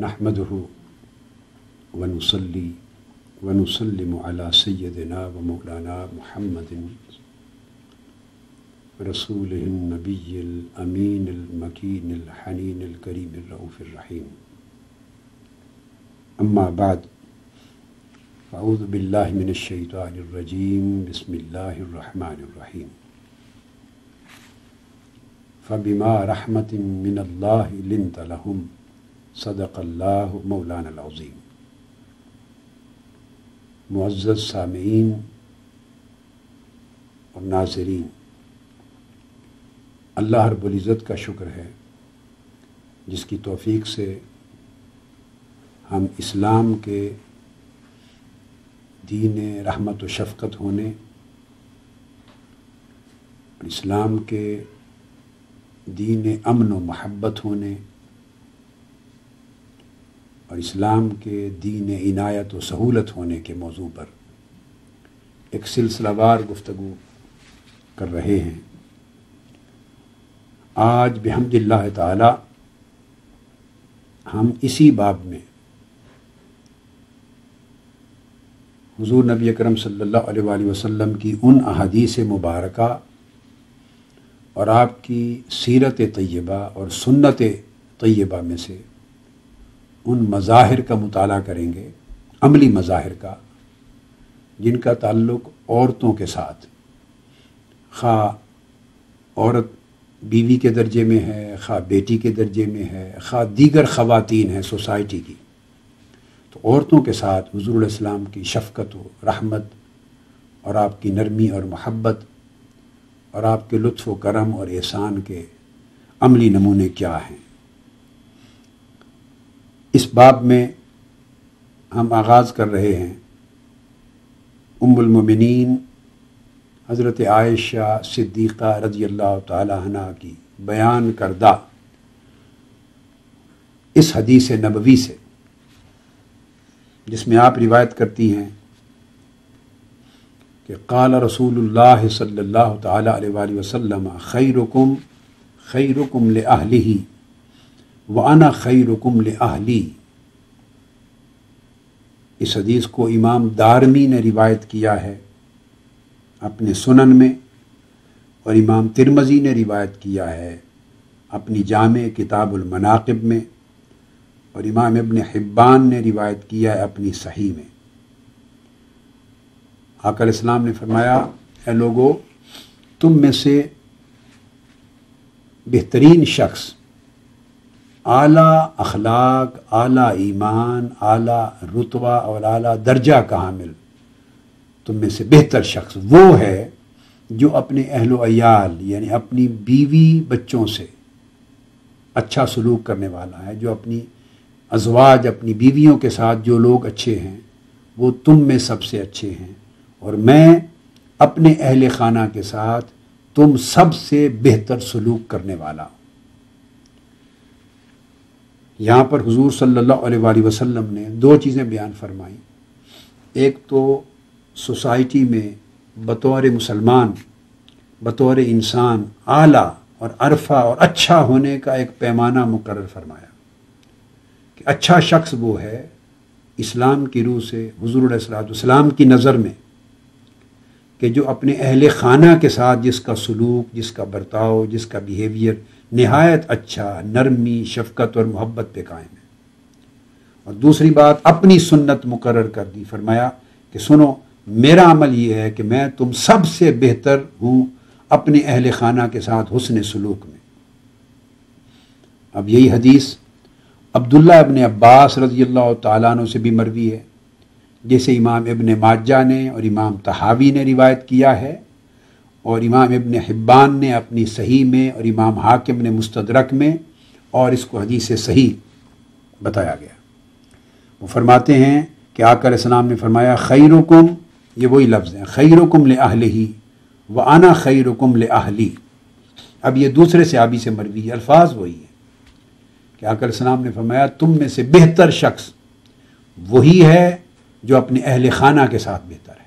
نحمده ونصلي ونسلم على سيدنا ومولانا محمد رسوله النبي الأمين المكين الحنين الكريم الرؤوف الرحيم. أما بعد، أعوذ بالله من الشيطان الرجيم. بسم الله الرحمن الرحيم. فبما رحمة من الله لنت لهم صدق اللہ مولانا العظیم. معزز سامعین اور ناظرین، اللہ رب العزت کا شکر ہے جس کی توفیق سے ہم اسلام کے دین رحمت و شفقت ہونے اور اسلام کے دین امن و محبت ہونے اور اسلام کے دین عنایت و سہولت ہونے کے موضوع پر ایک سلسلہ وار گفتگو کر رہے ہیں. آج بحمد اللہ تعالی ہم اسی باب میں حضور نبی اکرم صلی اللہ علیہ وآلہ وسلم کی ان احادیث مبارکہ اور آپ کی سیرت طیبہ اور سنت طیبہ میں سے ان مظاہر کا مطالعہ کریں گے، عملی مظاہر کا، جن کا تعلق عورتوں کے ساتھ، خواہ عورت بیوی کے درجے میں ہے، خواہ بیٹی کے درجے میں ہے، خواہ دیگر خواتین ہیں سوسائٹی کی. تو عورتوں کے ساتھ حضور علیہ السلام کی شفقت و رحمت اور آپ کی نرمی اور محبت اور آپ کے لطف و کرم اور احسان کے عملی نمونے کیا ہیں. اس باب میں ہم آغاز کر رہے ہیں ام المومنین حضرت عائشہ صدیقہ رضی اللہ تعالی عنہ کی بیان کردہ اس حدیث نبوی سے، جس میں آپ روایت کرتی ہیں کہ قال رسول اللہ صلی اللہ تعالی علیہ وآلہ وسلم خیرکم خیرکم لأہلہ وَأَنَا خَيْرُكُمْ لِأَهْلِي. اس حدیث کو امام دارمی نے روایت کیا ہے اپنے سنن میں، اور امام ترمذی نے روایت کیا ہے اپنی جامع کتاب المناقب میں، اور امام ابن حبان نے روایت کیا ہے اپنی صحیح میں. آقا علیہ السلام نے فرمایا، اے لوگو، تم میں سے بہترین شخص، اعلیٰ اخلاق، اعلیٰ ایمان، اعلیٰ رتبہ اور اعلیٰ درجہ کا حامل تم میں سے بہتر شخص وہ ہے جو اپنے اہل و عیال یعنی اپنی بیوی بچوں سے اچھا سلوک کرنے والا ہے. جو اپنی ازواج، اپنی بیویوں کے ساتھ جو لوگ اچھے ہیں وہ تم میں سب سے اچھے ہیں، اور میں اپنے اہل خانہ کے ساتھ تم سب سے بہتر سلوک کرنے والا ہوں. یہاں پر حضور صلی اللہ علیہ وآلہ وسلم نے دو چیزیں بیان فرمائیں. ایک تو سوسائٹی میں بطور مسلمان، بطور انسان اعلیٰ اور عرفہ اور اچھا ہونے کا ایک پیمانہ مقرر فرمایا کہ اچھا شخص وہ ہے اسلام کی روح سے حضور علیہ الصلوۃ والسلام کی نظر میں کہ جو اپنے اہل خانہ کے ساتھ جس کا سلوک، جس کا برتاؤ، جس کا بیہیویئر نہایت اچھا، نرمی، شفقت اور محبت پہ قائم ہے. اور دوسری بات اپنی سنت مقرر کر دی، فرمایا کہ سنو، میرا عمل یہ ہے کہ میں تم سب سے بہتر ہوں اپنے اہل خانہ کے ساتھ حسن سلوک میں. اب یہی حدیث عبداللہ ابن عباس رضی اللہ تعالیٰ عنہ سے بھی مروی ہے، جیسے امام ابن ماجہ نے اور امام طحاوی نے روایت کیا ہے، اور امام ابن حبان نے اپنی صحیح میں، اور امام حاکم نے مستدرک میں، اور اس کو حدیث صحیح بتایا گیا. وہ فرماتے ہیں کہ آقا علیہ السلام نے فرمایا خیرکم، یہ وہی لفظ ہیں، خیرکم لأہلہ وَأَنَا خَيْرُكُمْ لِأَهْلِي. اب یہ دوسرے صحابی سے مروی ہے، الفاظ وہی ہیں کہ آقا علیہ السلام نے فرمایا تم میں سے بہتر شخص وہی ہے جو اپنے اہل خانہ کے ساتھ بہتر ہے،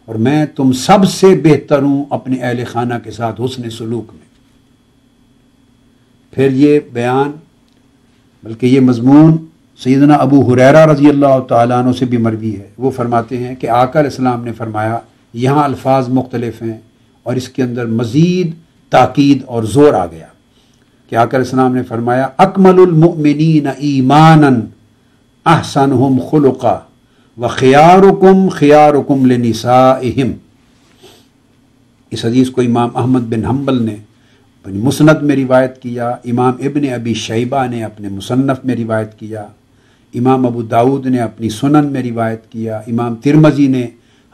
اور میں تم سب سے بہتر ہوں اپنے اہل خانہ کے ساتھ حسن سلوک میں. پھر یہ بیان، بلکہ یہ مضمون سیدنا ابو ہریرہ رضی اللہ تعالیٰ عنہ سے بھی مروی ہے، وہ فرماتے ہیں کہ آقا علیہ السلام نے فرمایا، یہاں الفاظ مختلف ہیں اور اس کے اندر مزید تاکید اور زور آ گیا کہ آقا علیہ السلام نے فرمایا اکمل المؤمنین ایمانا احسنہم خلقا وخیارکم خیارکم لنسائہم۔ اس حدیث کو امام احمد بن حنبل نے اپنی مسند میں روایت کیا، امام ابن ابی شیبہ نے اپنے مصنف میں روایت کیا، امام ابو داود نے اپنی سنن میں روایت کیا، امام ترمذی نے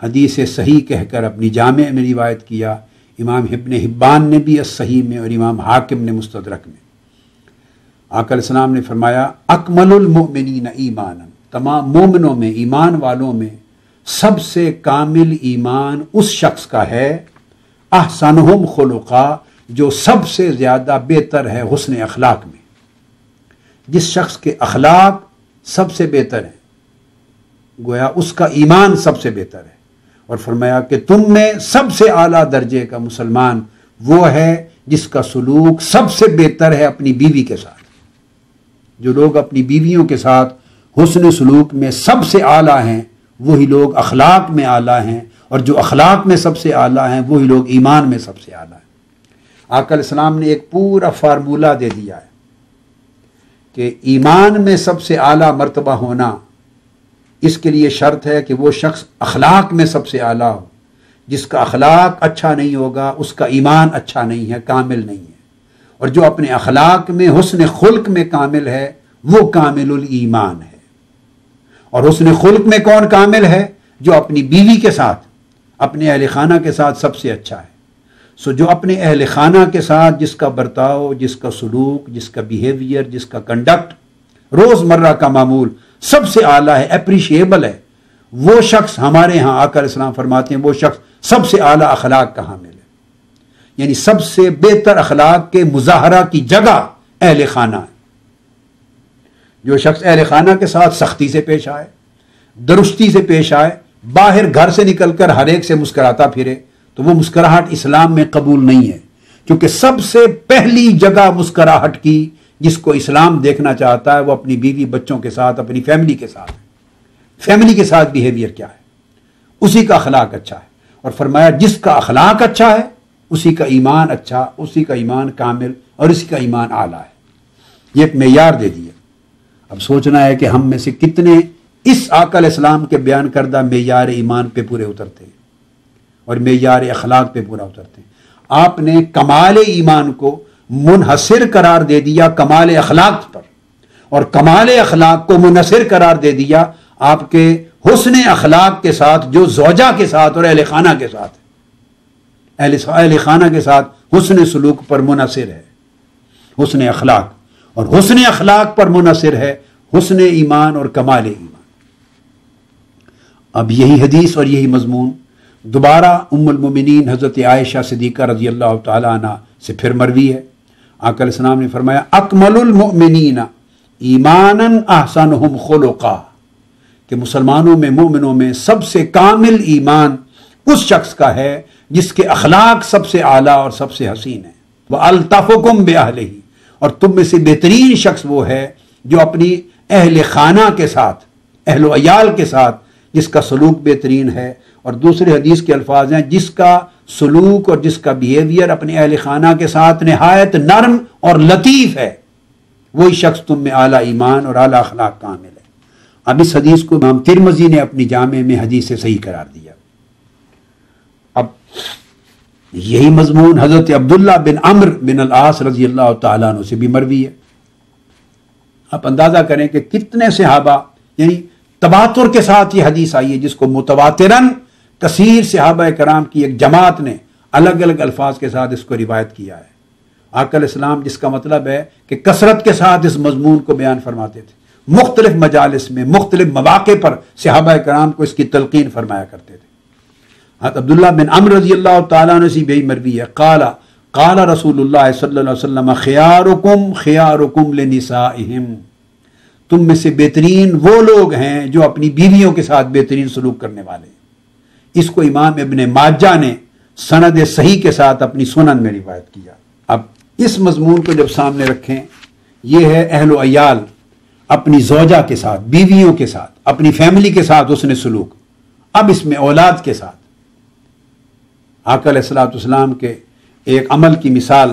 حدیث صحیح کہہ کر اپنی جامع میں روایت کیا، امام ابن حبان نے بھی الصحیح میں اور امام حاکم نے مستدرک میں۔ آقا علیہ السلام نے فرمایا اکمل المؤمنین ایمانا، تمام مومنوں میں، ایمان والوں میں سب سے کامل ایمان اس شخص کا ہے احسنہم خلقا، جو سب سے زیادہ بہتر ہے حسن اخلاق میں۔ جس شخص کے اخلاق سب سے بہتر ہیں گویا اس کا ایمان سب سے بہتر ہے، اور فرمایا کہ تم میں سب سے اعلیٰ درجے کا مسلمان وہ ہے جس کا سلوک سب سے بہتر ہے اپنی بیوی کے ساتھ۔ جو لوگ اپنی بیویوں کے ساتھ حسن سلوک میں سب سے اعلیٰ ہیں وہی لوگ اخلاق میں اعلیٰ ہیں، اور جو اخلاق میں سب سے اعلیٰ ہیں وہی لوگ ایمان میں سب سے اعلیٰ ہیں۔ آقا علیہ السلام نے ایک پورا فارمولہ دے دیا ہے کہ ایمان میں سب سے اعلیٰ مرتبہ ہونا، اس کے لیے شرط ہے کہ وہ شخص اخلاق میں سب سے اعلیٰ ہو۔ جس کا اخلاق اچھا نہیں ہوگا اس کا ایمان اچھا نہیں ہے، کامل نہیں ہے، اور جو اپنے اخلاق میں حسن خلق میں کامل ہے وہ کامل الایمان ہے۔ اور حسن خلق میں کون کامل ہے؟ جو اپنی بیوی کے ساتھ، اپنے اہل خانہ کے ساتھ سب سے اچھا ہے۔ سو جو اپنے اہل خانہ کے ساتھ جس کا برتاؤ، جس کا سلوک، جس کا بیہیویئر، جس کا کنڈکٹ، روز مرہ کا معمول سب سے اعلیٰ ہے، اپریشیبل ہے، وہ شخص ہمارے ہاں آقا علیہ السلام فرماتے ہیں وہ شخص سب سے اعلیٰ اخلاق کا حامل ہے، یعنی سب سے بہتر اخلاق کے مظاہرہ کی جگہ اہل خانہ ہے۔ جو شخص اہل خانہ کے ساتھ سختی سے پیش آئے، درستی سے پیش آئے، باہر گھر سے نکل کر ہر ایک سے مسکراتا پھرے، تو وہ مسکراہٹ اسلام میں قبول نہیں ہے، کیونکہ سب سے پہلی جگہ مسکراہٹ کی جس کو اسلام دیکھنا چاہتا ہے وہ اپنی بیوی بچوں کے ساتھ، اپنی فیملی کے ساتھ ہے۔ فیملی کے ساتھ بیہیویئر کیا ہے؟ اسی کا اخلاق اچھا ہے، اور فرمایا جس کا اخلاق اچھا ہے اسی کا ایمان اچھا، اسی کا ایمان کامل، اور اسی کا ایمان اعلیٰ ہے۔ یہ ایک معیار دے دیا۔ اب سوچنا ہے کہ ہم میں سے کتنے اس آقا علیہ السلام کے بیان کردہ معیار ایمان پہ پورے اترتے ہیں اور معیار اخلاق پہ پورا اترتے ہیں۔ آپ نے کمال ایمان کو منحصر قرار دے دیا کمال اخلاق پر، اور کمال اخلاق کو منحصر قرار دے دیا آپ کے حسن اخلاق کے ساتھ جو زوجہ کے ساتھ اور اہل خانہ کے ساتھ ہے۔ اہل خانہ کے ساتھ حسن سلوک پر منحصر ہے حسن اخلاق، اور حسن اخلاق پر منحصر ہے حسن ایمان اور کمال ایمان۔ اب یہی حدیث اور یہی مضمون دوبارہ ام المومنین حضرت عائشہ صدیقہ رضی اللہ تعالی عنہ سے پھر مروی ہے۔ آقا علیہ السلام نے فرمایا اکمل المؤمنین ایمانا احسنہم خلقا، کہ مسلمانوں میں، مومنوں میں سب سے کامل ایمان اس شخص کا ہے جس کے اخلاق سب سے اعلیٰ اور سب سے حسین ہے۔ وَأَلْطَفُكُمْ بِأَهْلِهِ، اور تم میں سے بہترین شخص وہ ہے جو اپنی اہل خانہ کے ساتھ، اہل و عیال کے ساتھ جس کا سلوک بہترین ہے، اور دوسرے حدیث کے الفاظ ہیں جس کا سلوک اور جس کا بیہیویئر اپنے اہل خانہ کے ساتھ نہایت نرم اور لطیف ہے، وہی شخص تم میں اعلیٰ ایمان اور اعلیٰ اخلاق کامل ہے۔ اب اس حدیث کو امام ترمذی نے اپنی جامع میں حدیث سے صحیح قرار دیا۔ اب یہی مضمون حضرت عبداللہ بن عمرو بن العاص رضی اللہ تعالیٰ عنہ سے بھی مروی ہے۔ آپ اندازہ کریں کہ کتنے صحابہ، یعنی تواتر کے ساتھ یہ حدیث آئی ہے جس کو متواتراً کثیر صحابہ کرام کی ایک جماعت نے الگ الگ الفاظ کے ساتھ اس کو روایت کیا ہے۔ آقا علیہ السلام، جس کا مطلب ہے کہ کثرت کے ساتھ اس مضمون کو بیان فرماتے تھے، مختلف مجالس میں مختلف مواقع پر صحابہ کرام کو اس کی تلقین فرمایا کرتے تھے۔ حضرت عبداللہ بن عمرو رضی اللہ تعالیٰ عنہ سے بھی مروی ہے، قال رسول اللہ صلی اللہ علیہ وسلم خیارکم خیارکم لنسائہم، تم میں سے بہترین وہ لوگ ہیں جو اپنی بیویوں کے ساتھ بہترین سلوک کرنے والے ہیں۔ اس کو امام ابن ماجہ نے سند صحیح کے ساتھ اپنی سنن میں روایت کیا۔ اب اس مضمون کو جب سامنے رکھیں، یہ ہے اہل و عیال، اپنی زوجہ کے ساتھ، بیویوں کے ساتھ، اپنی فیملی کے ساتھ حسن سلوک، اب اس میں اولاد کے ساتھ۔ آقا علیہ الصلوۃ والسلام کے ایک عمل کی مثال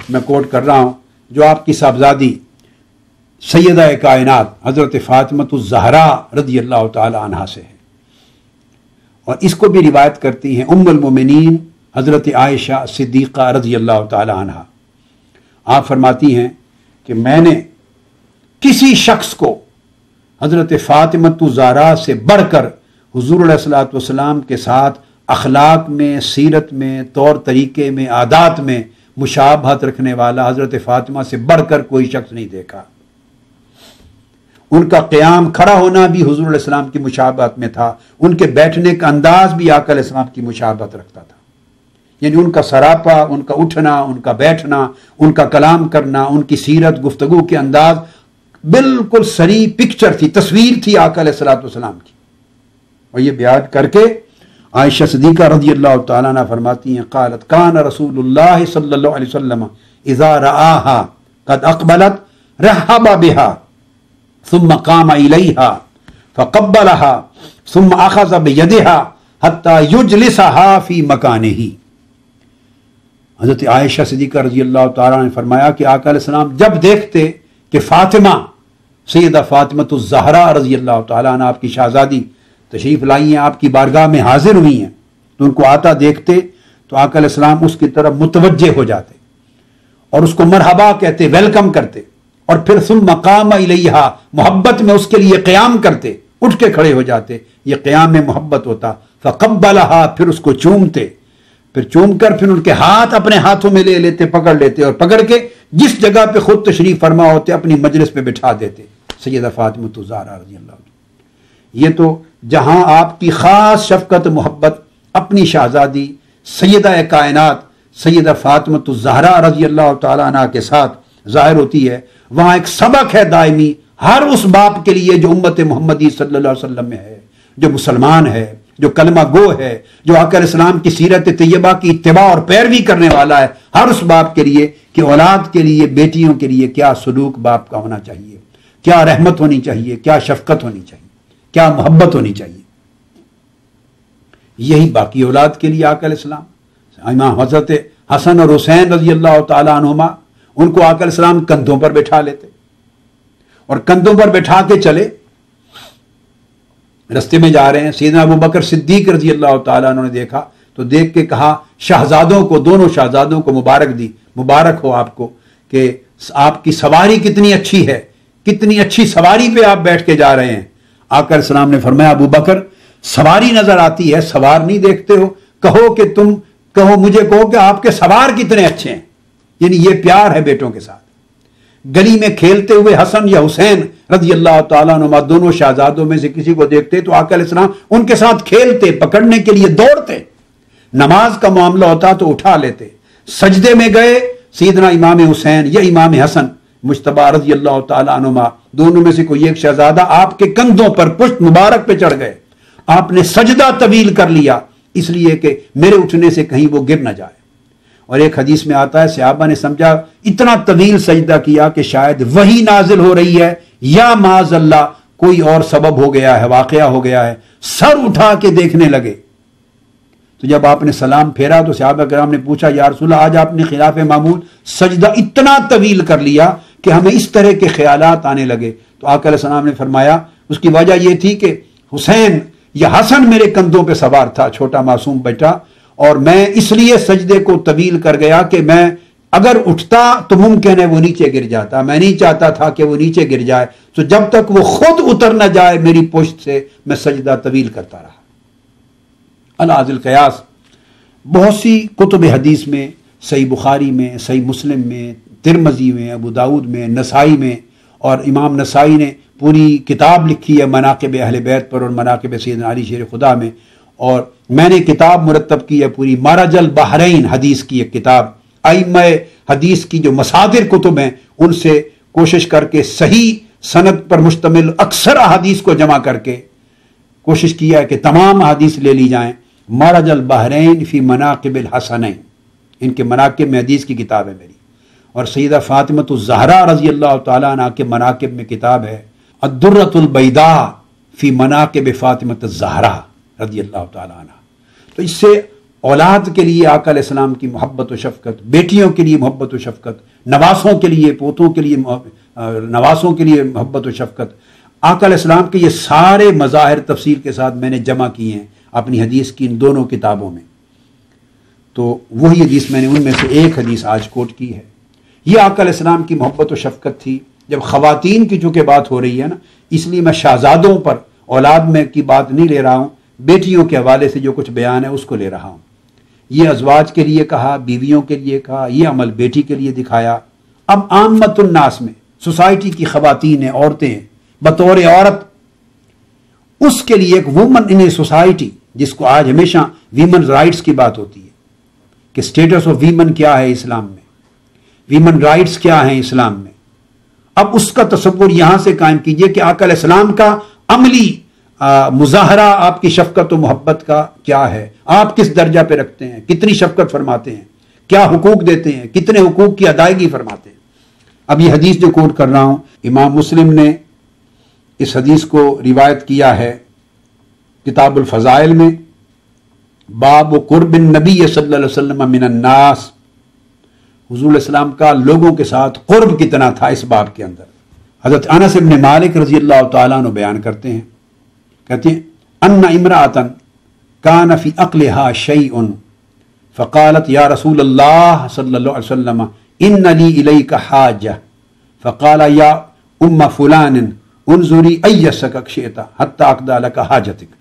میں کوٹ کر رہا ہوں جو آپ کی صاحبزادی سیدہ کائنات حضرت فاطمۃ الزہراء رضی اللہ تعالی عنہا سے ہے، اور اس کو بھی روایت کرتی ہیں ام المومنین حضرت عائشہ صدیقہ رضی اللہ تعالی عنہا۔ آپ فرماتی ہیں کہ میں نے کسی شخص کو حضرت فاطمۃ الزہراء سے بڑھ کر حضور علیہ الصلوۃ والسلام کے ساتھ اخلاق میں، سیرت میں، طور طریقے میں، عادات میں مشابہت رکھنے والا حضرت فاطمہ سے بڑھ کر کوئی شخص نہیں دیکھا۔ ان کا قیام کھڑا ہونا بھی حضور علیہ السلام کی مشابہت میں تھا، ان کے بیٹھنے کا انداز بھی آقا علیہ السلام کی مشابہت رکھتا تھا، یعنی ان کا سراپا، ان کا اٹھنا، ان کا بیٹھنا، ان کا کلام کرنا، ان کی سیرت گفتگو کے انداز بالکل صریح پکچر تھی، تصویر تھی آقا علیہ الصلوۃ والسلام کی۔ اور یہ بیان کر کے عائشہ صدیقہ رضی اللہ تعالیٰ عنہ فرماتی ہیں قالت کان رسول اللہ صلی اللہ علیہ وسلم اذا رآہا قد اقبلت رحب بها ثم قام الیها فقبلها ثم اخذ بیدها حتی یجلسها فی مکانہ۔ حضرت عائشہ صدیقہ رضی اللہ تعالیٰ نے فرمایا کہ آقا علیہ السلام جب دیکھتے کہ فاطمہ سیدہ فاطمۃ الزہراء رضی اللہ تعالیٰ عنہ آپ کی شہزادی تشریف لائی ہیں، آپ کی بارگاہ میں حاضر ہوئی ہیں، تو ان کو آتا دیکھتے تو آقا علیہ السلام اس کی طرف متوجہ ہو جاتے اور اس کو مرحبا کہتے، ویلکم کرتے، اور پھر ثم قام الیہا محبت میں اس کے لیے قیام کرتے، اٹھ کے کھڑے ہو جاتے، یہ قیام میں محبت ہوتا۔ فقبلہا پھر اس کو چومتے، پھر چوم کر پھر ان کے ہاتھ اپنے ہاتھوں میں لے لیتے، پکڑ لیتے، اور پکڑ کے جس جگہ پہ خود تشریف فرما ہوتے اپنی مجلس پہ بٹھا دیتے سیدہ فاطمۃ الزہراء رضی اللہ عنہ۔ یہ تو جہاں آپ کی خاص شفقت محبت اپنی شہزادی سیدہ کائنات سیدہ فاطمۃ الزہراء رضی اللہ تعالیٰ عنہ کے ساتھ ظاہر ہوتی ہے، وہاں ایک سبق ہے دائمی ہر اس باپ کے لیے جو امت محمدی صلی اللہ علیہ وسلم میں ہے، جو مسلمان ہے، جو کلمہ گو ہے، جو آقا علیہ السلام کی سیرت طیبہ کی اتباع اور پیروی کرنے والا ہے، ہر اس باپ کے لیے کہ اولاد کے لیے، بیٹیوں کے لیے کیا سلوک باپ کا ہونا چاہیے، کیا رحمت ہونی چاہیے، کیا شفقت ہونی چاہیے، کیا محبت ہونی چاہیے۔ یہی باقی اولاد کے لیے آقا علیہ السلام امام حضرت حسن اور حسین رضی اللہ تعالیٰ عنہما، ان کو آقا علیہ السلام کندھوں پر بٹھا لیتے اور کندھوں پر بٹھا کے چلے، رستے میں جا رہے ہیں، سیدنا ابو بکر صدیق رضی اللہ تعالیٰ عنہ نے دیکھا تو دیکھ کے کہا شہزادوں کو، دونوں شہزادوں کو مبارک دی، مبارک ہو آپ کو کہ آپ کی سواری کتنی اچھی ہے، کتنی اچھی سواری پہ آپ بیٹھ کے جا رہے ہیں۔ آقا علیہ السلام نے فرمایا ابو بکر سواری نظر آتی ہے، سوار نہیں دیکھتے ہو، کہو کہ تم کہو، مجھے کہو کہ آپ کے سوار کتنے اچھے ہیں۔ یعنی یہ پیار ہے بیٹوں کے ساتھ۔ گلی میں کھیلتے ہوئے حسن یا حسین رضی اللہ تعالیٰ عنہ دونوں شہزادوں میں سے کسی کو دیکھتے تو آقا علیہ السلام ان کے ساتھ کھیلتے، پکڑنے کے لیے دوڑتے، نماز کا معاملہ ہوتا تو اٹھا لیتے، سجدے میں گئے سیدنا امام حسین یا امام حسن مجتبی رضی اللہ تعالیٰ عنہ دونوں میں سے کوئی ایک شہزادہ آپ کے کندھوں پر پشت مبارک پہ چڑھ گئے، آپ نے سجدہ طویل کر لیا اس لیے کہ میرے اٹھنے سے کہیں وہ گر نہ جائے۔ اور ایک حدیث میں آتا ہے صحابہ نے سمجھا اتنا طویل سجدہ کیا کہ شاید وہی نازل ہو رہی ہے یا معاذ اللہ کوئی اور سبب ہو گیا ہے، واقعہ ہو گیا ہے، سر اٹھا کے دیکھنے لگے۔ تو جب آپ نے سلام پھیرا تو صحابہ کرام نے پوچھا یا رسول اللہ آج آپ نے خلاف معمول سجدہ اتنا طویل کر لیا کہ ہمیں اس طرح کے خیالات آنے لگے۔ تو آقا علیہ السلام نے فرمایا اس کی وجہ یہ تھی کہ حسین یا حسن میرے کندھوں پہ سوار تھا، چھوٹا معصوم بیٹا، اور میں اس لیے سجدے کو طویل کر گیا کہ میں اگر اٹھتا تو ممکن ہے وہ نیچے گر جاتا، میں نہیں چاہتا تھا کہ وہ نیچے گر جائے، تو جب تک وہ خود اتر نہ جائے میری پشت سے میں سجدہ طویل کرتا رہا۔ العاذ القیاس بہت سی کتب حدیث میں، صحیح بخاری میں، صحیح مسلم میں، ترمذی میں، ابو داؤد میں، نسائی میں، اور امام نسائی نے پوری کتاب لکھی ہے مناقب اہل بیت پر اور مناقب سیدنا علی شیر خدا میں، اور میں نے کتاب مرتب کی ہے پوری مرج البحرین حدیث کی ایک کتاب، ائمہ حدیث کی جو مصادر کتب ہیں ان سے کوشش کر کے صحیح سند پر مشتمل اکثر احادیث کو جمع کر کے کوشش کیا ہے کہ تمام احادیث لے لی جائیں۔ مرج البحرین فی مناقب الحسنین، ان کے مناقب میں حدیث کی کتاب ہے میری، اور سیدہ فاطمۃ الزہراء رضی اللہ تعالیٰ عنہ کے مناقب میں کتاب ہے الدرۃ البیضاء فی مناقب فاطمۃ الزہرا رضی اللہ تعالیٰ عنہ. تو اس سے اولاد کے لیے آقا علیہ السلام کی محبت و شفقت، بیٹیوں کے لیے محبت و شفقت، نواسوں کے لیے، پوتوں کے لیے، نواسوں کے لیے محبت و شفقت، آقا علیہ السلام کے یہ سارے مظاہر تفصیل کے ساتھ میں نے جمع کیے ہیں اپنی حدیث کی ان دونوں کتابوں میں. تو وہی حدیث میں نے ان میں سے ایک حدیث آج کوٹ کی ہے. یہ آقا علیہ السلام کی محبت و شفقت تھی. جب خواتین کی چونکہ بات ہو رہی ہے نا، اس لیے میں شہزادوں پر اولاد میں کی بات نہیں لے رہا ہوں، بیٹیوں کے حوالے سے جو کچھ بیان ہے اس کو لے رہا ہوں. یہ ازواج کے لیے کہا، بیویوں کے لیے کہا، یہ عمل بیٹی کے لیے دکھایا. اب عامت الناس میں سوسائٹی کی خواتین ہیں، عورتیں ہیں، بطور عورت اس کے لیے ایک وومن ان اے سوسائٹی، جس کو آج ہمیشہ ویمن رائٹس کی بات ہوتی ہے کہ سٹیٹس آف ویمن کیا ہے اسلام میں، ویمن رائٹس کیا ہیں اسلام میں. اب اس کا تصور یہاں سے قائم کیجئے کہ آقا علیہ السلام کا عملی مظاہرہ آپ کی شفقت و محبت کا کیا ہے، آپ کس درجہ پہ رکھتے ہیں، کتنی شفقت فرماتے ہیں، کیا حقوق دیتے ہیں، کتنے حقوق کی ادائیگی فرماتے ہیں. اب یہ حدیث جو کوٹ کر رہا ہوں، امام مسلم نے اس حدیث کو روایت کیا ہے کتاب الفضائل میں، باب قرب النبی صلی اللہ علیہ وسلم من الناس. حضور علیہ السلام کا لوگوں کے ساتھ قرب کتنا تھا اس باب کے اندر. حضرت انس بن مالک رضی اللہ تعالیٰ عنہ بیان کرتے ہیں، کہتے ہیں ان امرأۃ کان فی عقلها شیء فقالت یا رسول اللہ صلی اللہ علیہ وسلم ان لی الیک حاجہ فقال یا ام فلان انظری ایسک شئت حتی اقضی لک حاجتک.